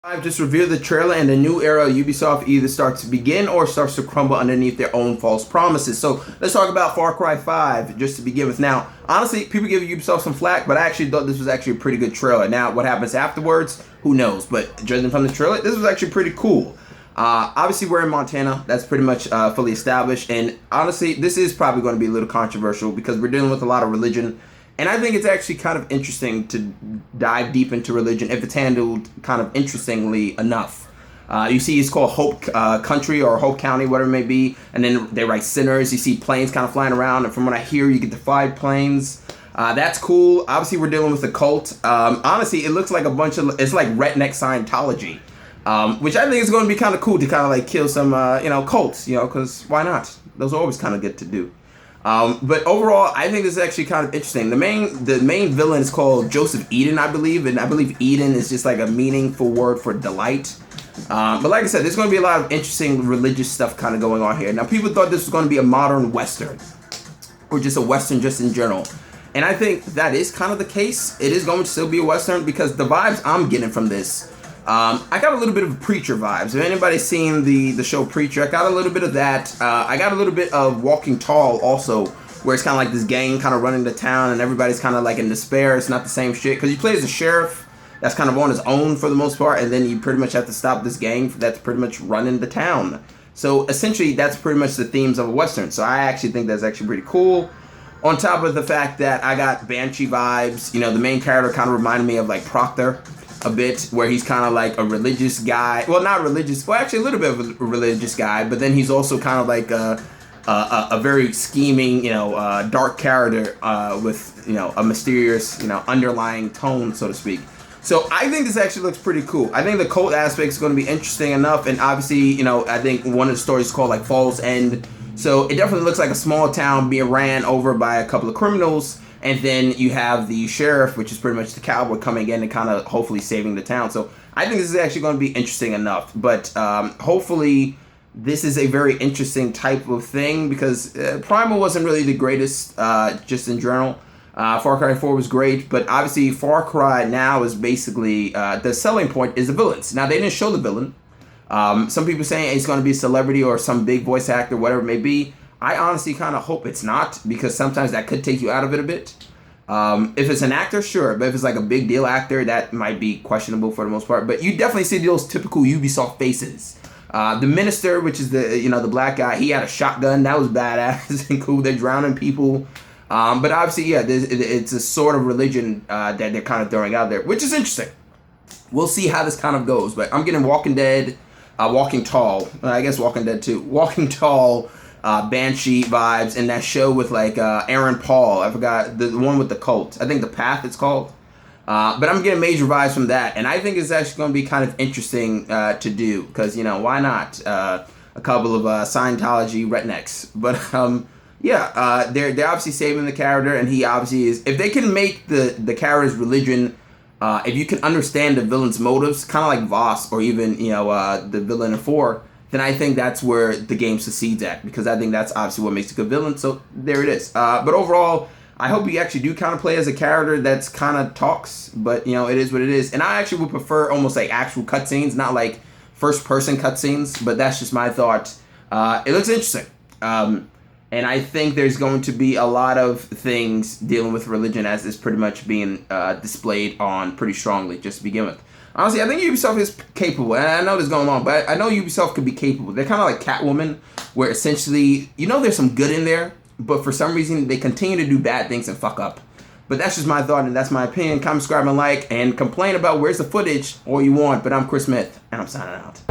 I've just revealed the trailer, and the new era of Ubisoft either starts to begin or starts to crumble underneath their own false promises. So let's talk about Far Cry 5 just to begin with. Now, honestly, people give Ubisoft some flack, but I actually thought this was actually a pretty good trailer. Now, what happens afterwards, who knows? But judging from the trailer, this was actually pretty cool. Obviously, we're in Montana. That's pretty much fully established. And honestly, this is probably going to be a little controversial because we're dealing with a lot of religion. And I think it's actually kind of interesting to dive deep into religion if it's handled kind of interestingly enough. You see it's called Hope Country or Hope County, whatever it may be. And then they write sinners. You see planes kind of flying around. And from what I hear, you get to fly planes. That's cool. Obviously, we're dealing with a cult. Honestly, it looks like a bunch of, it's like redneck Scientology. Which I think is going to be kind of cool to kind of like kill some, cults, because why not? Those are always kind of good to do. But overall, I think this is actually kind of interesting. The main villain is called Joseph Eden, I believe, and I believe Eden is just like a meaningful word for delight. But like I said, there's going to be a lot of interesting religious stuff kind of going on here. Now, people thought this was going to be a modern Western, or just a Western just in general. And I think that is kind of the case. It is going to still be a Western because the vibes I'm getting from this, I got a little bit of Preacher vibes. If anybody's seen the show Preacher, I got a little bit of that. I got a little bit of Walking Tall also, where it's kind of like this gang kind of running the town and everybody's kind of like in despair. It's not the same shit because you play as a sheriff that's kind of on his own for the most part, and then you pretty much have to stop this gang that's pretty much running the town. So essentially, that's pretty much the themes of a Western. So I actually think that's actually pretty cool. On top of the fact that I got Banshee vibes, the main character kind of reminded me of like Proctor a bit, where he's kind of like a religious guy. Well, not religious. Well, actually a little bit of a religious guy, but then he's also kind of like a very scheming, dark character with, a mysterious, underlying tone, so to speak. So I think this actually looks pretty cool. I think the cult aspect is going to be interesting enough, and obviously, I think one of the stories is called like Falls End. So it definitely looks like a small town being ran over by a couple of criminals. And then you have the sheriff, which is pretty much the cowboy, coming in and kind of hopefully saving the town. So I think this is actually going to be interesting enough. But hopefully this is a very interesting type of thing because Primal wasn't really the greatest just in general. Far Cry 4 was great, but obviously Far Cry now is basically, the selling point is the villains. Now, they didn't show the villain. Some people saying it's going to be a celebrity or some big voice actor, whatever it may be. I honestly kind of hope it's not, because sometimes that could take you out of it a bit. If it's an actor, sure, but if it's like a big deal actor, that might be questionable for the most part. But you definitely see those typical Ubisoft faces. The minister, which is the black guy, he had a shotgun. That was badass and cool. They're drowning people. But obviously, yeah, it's a sort of religion that they're kind of throwing out there, which is interesting. We'll see how this kind of goes. But I'm getting Walking Dead, Walking Tall. I guess Walking Dead too. Walking Tall. Banshee vibes, and that show with like Aaron Paul. I forgot the one with the cult. I think The Path it's called. But I'm getting major vibes from that, and I think it's actually going to be kind of interesting to do because why not? A couple of Scientology rednecks, but they're obviously saving the character, and he obviously is. If they can make the character's religion, if you can understand the villain's motives, kind of like Voss or even the villain in 4. Then I think that's where the game succeeds at, because I think that's obviously what makes a good villain. So there it is. But overall, I hope you actually do kind of play as a character that's kind of talks, but it is what it is. And I actually would prefer almost like actual cutscenes, not like first person cutscenes, but that's just my thought. It looks interesting. And I think there's going to be a lot of things dealing with religion as is pretty much being displayed on pretty strongly just to begin with. Honestly, I think Ubisoft is capable, and I know this is going on, but I know Ubisoft could be capable. They're kind of like Catwoman, where essentially, there's some good in there, but for some reason, they continue to do bad things and fuck up. But that's just my thought, and that's my opinion. Comment, subscribe, and like, and complain about where's the footage all you want, but I'm Chris Smith, and I'm signing out.